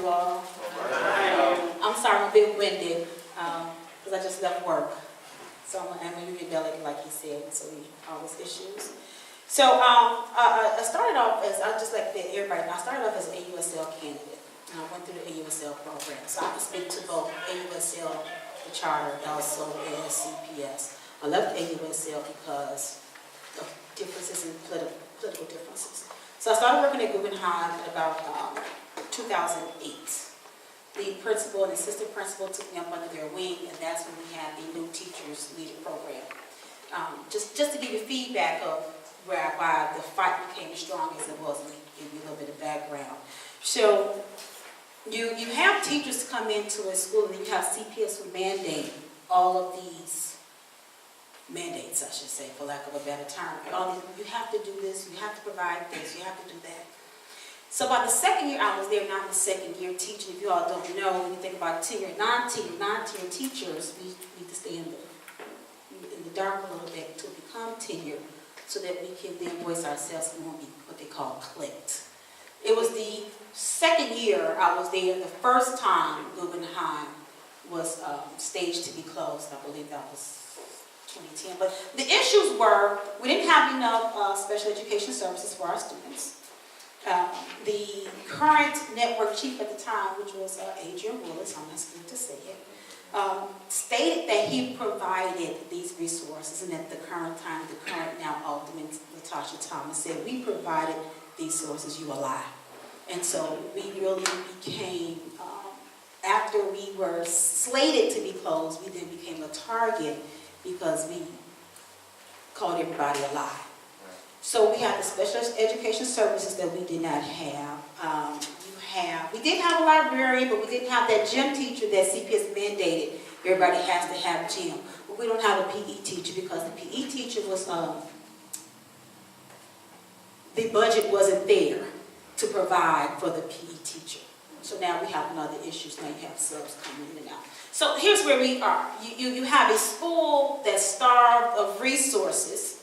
you all? I'm sorry, I'm a bit winded because I just left work. So I'm a union delegate, like he said, so we all those issues. So I started off as, I just like everybody, I started off as an AUSL candidate. And I went through the AUSL program. So I can speak to both AUSL, the charter, also and CPS. I left AUSL because of differences in political differences. So I started working at Guggenheim in about 2008. The principal and assistant principal took me up under their wing, and that's when we had the new teachers leader program. Just to give you feedback of why the fight became as strong as it was, and give you a little bit of background. So you have teachers come into a school, and you have CPS who mandate all of these mandates, I should say, for lack of a better term. You have to do this, you have to provide this, you have to do that. So by the second year I was there, not the second year teaching. If you all don't know, when you think about tenure, non-tenure teachers, we need to stay in the dark a little bit to become tenure, so that we can then voice ourselves and won't be what they call clicked. It was the second year I was there, the first time Guggenheim was staged to be closed. I believe that was 2010. But the issues were, we didn't have enough special education services for our students. The current network chief at the time, which was Adrian Willis, I'm not going to say it, stated that he provided these resources, and at the current time, the current now Alderman Latasha Thomas said, we provided these sources, you a lie. And so we really became, after we were slated to be closed, we then became a target because we called everybody a lie. So we had the special education services that we did not have. We did have a librarian, but we didn't have that gym teacher that CPS mandated. Everybody has to have gym. But we don't have a PE teacher because the PE teacher was, the budget wasn't there to provide for the PE teacher. So now we have another issue. Now you have subs coming in and out. So here's where we are. You have a school that's starved of resources,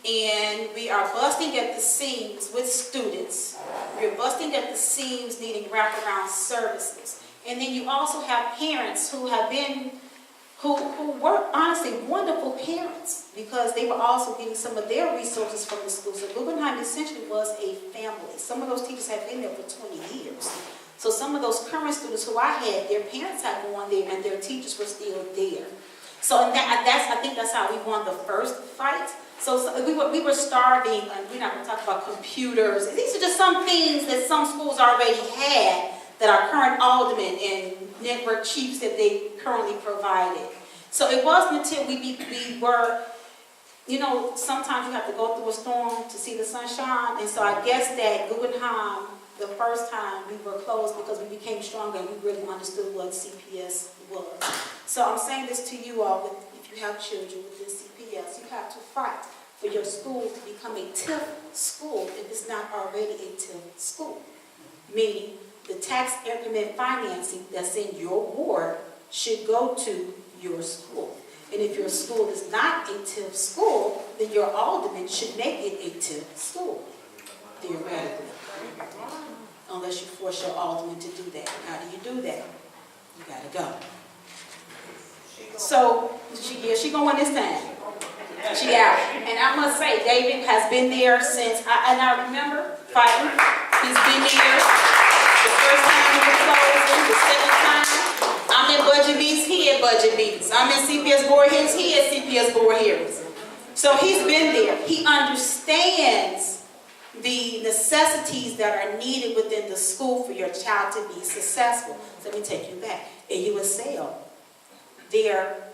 and we are busting at the seams with students. We're busting at the seams needing wraparound services. And then you also have parents who have been, who were honestly wonderful parents because they were also getting some of their resources from the school. So Guggenheim essentially was a family. Some of those teachers had been there for 20 years. So some of those current students who I had, their parents had gone there and their teachers were still there. So I think that's how we won the first fight. So we were starving, and we're not going to talk about computers. These are just some things that some schools already had that our current aldermen and network chiefs that they currently provided. So it wasn't until we were, you know, sometimes you have to go through a storm to see the sunshine. And so I guess that Guggenheim, the first time we were closed because we became stronger and we really understood what CPS was. So I'm saying this to you all, if you have children within CPS, you have to fight for your school to become a TIF school if it's not already a TIF school. Meaning the tax increment financing that's in your ward should go to your school. And if your school is not a TIF school, then your alderman should make it a TIF school, theoretically. Unless you force your alderman to do that. How do you do that? You gotta go. So, she gonna win this time. She out. And I must say, David has been there since, and I remember fighting. He's been there the first time we were closing, the second time. I'm in budget meetings, he at budget meetings. I'm in CPS board hearings, he at CPS board hearings. So he's been there. He understands the necessities that are needed within the school for your child to be successful. So let me take you back. At USL, they're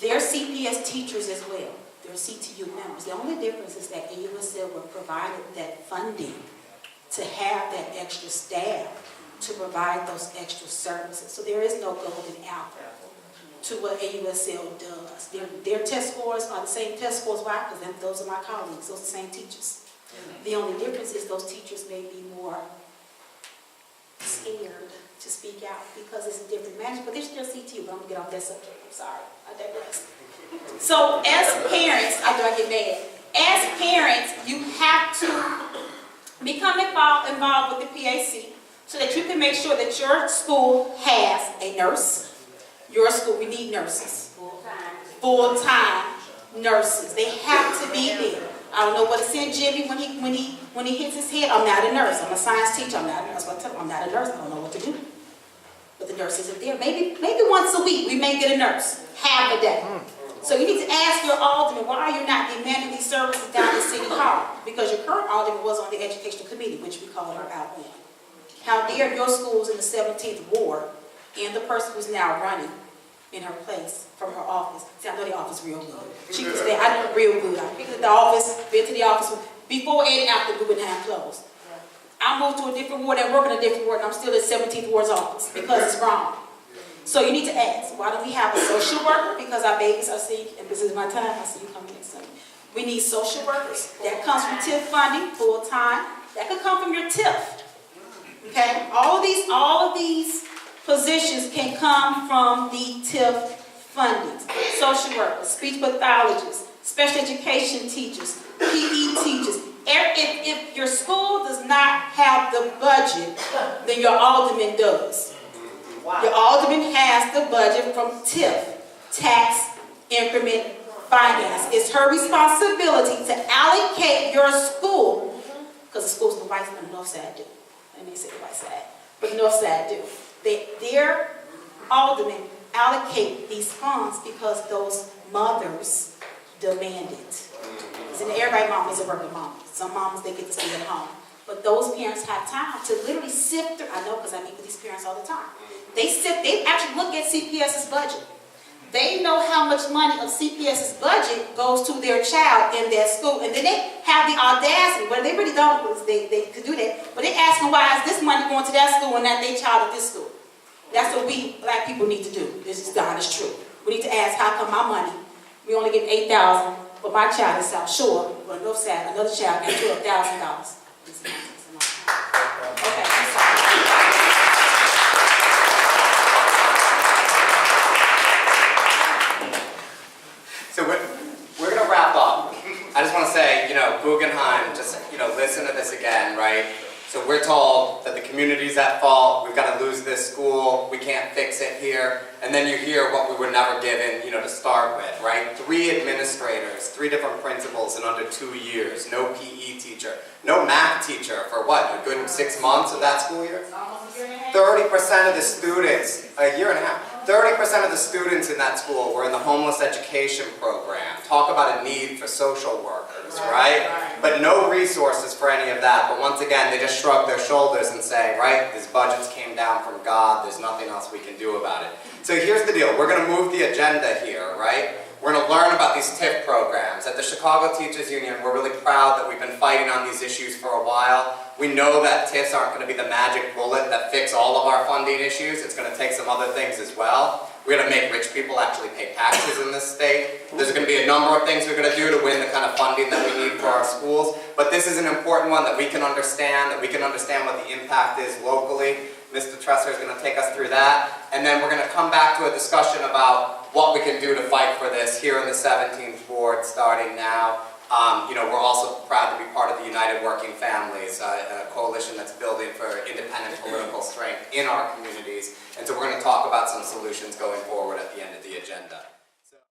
CPS teachers as well. They're CTU members. The only difference is that USL were provided that funding to have that extra staff to provide those extra services. So there is no golden apple to what AUSL does. Their test scores are the same test scores. Why? Because those are my colleagues. Those are the same teachers. The only difference is those teachers may be more scared to speak out because it's a different management, but they're still CTU, but I'm going to get off that subject. I'm sorry. I digress. So as parents, I get mad. As parents, you have to become involved with the PAC. so that you can make sure that your school has a nurse. Your school, we need nurses. Full-time nurses. They have to be there. I don't know what to send Jimmy when he hits his head. I'm not a nurse. I'm a science teacher. I'm not a nurse. I'm not a nurse. I don't know what to do. But the nurses are there. Maybe once a week we may get a nurse. Half a day. So you need to ask your alderman, why are you not demanding these services down in City Hall? Because your current alderman was on the educational committee, which we called her out on. How dare your schools in the 17th Ward and the person who's now running in her place from her office. See, I know the office real good. She was there, I know it real good. I picked up the office, been to the office before and after Guggenheim closed. I moved to a different ward and work in a different ward, and I'm still at 17th Ward's office because it's wrong. So you need to ask, why don't we have a social worker? Because our babies are sick, and this is my time, I see you coming next Sunday. We need social workers. That comes from TIF funding, full-time. That could come from your TIF. Okay? All of these positions can come from the TIF funding. Social workers, speech pathologists, special education teachers, PE teachers. If your school does not have the budget, then your alderman does. Wow. Your alderman has the budget from TIF, tax increment finance. It's her responsibility to allocate your school, because the schools on the right side and the north side do. Let me say the right side, but the north side do. Their aldermen allocate these funds because those mothers demand it. Because everybody mom is a working mom. Some moms, they get to stay at home. But those parents have time to literally sift through. I know because I meet with these parents all the time. They actually look at CPS's budget. They know how much money of CPS's budget goes to their child in their school. And then they have the audacity, well, they really don't, because they could do that, but they ask them, why is this money going to that school and not their child at this school? That's what we black people need to do. This is the honest truth. We need to ask, how come my money, we only get $8,000, but my child is South Shore, or North Side, another child got $12,000. Okay, I'm sorry. So we're going to wrap up. I just want to say, Guggenheim, just, listen to this again, right? So we're told that the community's at fault, we've got to lose this school, we can't fix it here, and then you hear what we were never given, to start with, right? 3 administrators, 3 different principals in under 2 years, no PE teacher, no math teacher for what, a good 6 months of that school year? 30% of the students, a year and a half, 30% of the students in that school were in the homeless education program. Talk about a need for social workers, right? But no resources for any of that. But once again, they just shrug their shoulders and say, right, these budgets came down from God, there's nothing else we can do about it. So here's the deal, we're going to move the agenda here, right? We're going to learn about these TIF programs. At the Chicago Teachers Union, we're really proud that we've been fighting on these issues for a while. We know that TIFs aren't going to be the magic bullet that fix all of our funding issues. It's going to take some other things as well. We're going to make rich people actually pay taxes in this state. There's going to be a number of things we're going to do to win the kind of funding that we need for our schools. But this is an important one that we can understand what the impact is locally. Mr. Tresser is going to take us through that. And then we're going to come back to a discussion about what we can do to fight for this here in the 17th Ward starting now. We're also proud to be part of the United Working Families, a coalition that's building for independent political strength in our communities. And so we're going to talk about some solutions going forward at the end of the agenda.